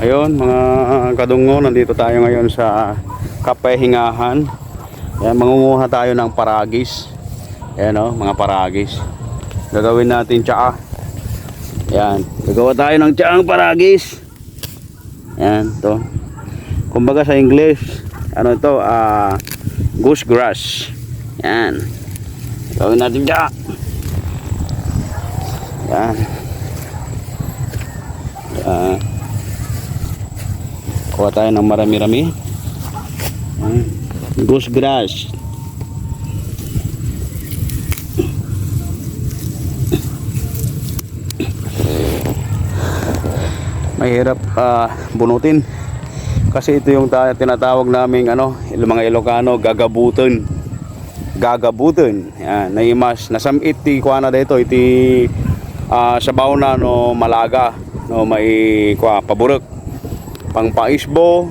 Ayun mga kadungo, nandito tayo ngayon sa kapahingahan. Ayan, mangunguha tayo ng paragis. Ayan o, mga paragis. Gagawin natin tsaa. Ayan, gagawa tayo ng tsaang paragis. Ayan, to. Kumbaga sa English, ano ito, goose grass. Ayan. Gagawin natin tsaa. Ayan. Ayan. Kuha tayo ng marami-rami. Goose grass. Mahirap bunutin kasi ito yung tinatawag naming mga Ilocano, gagabuton. Gagabuton. Yan, naimas nasamit ti kuha na dito iti sabaw na no malaga no may kuha paburek pang paisbo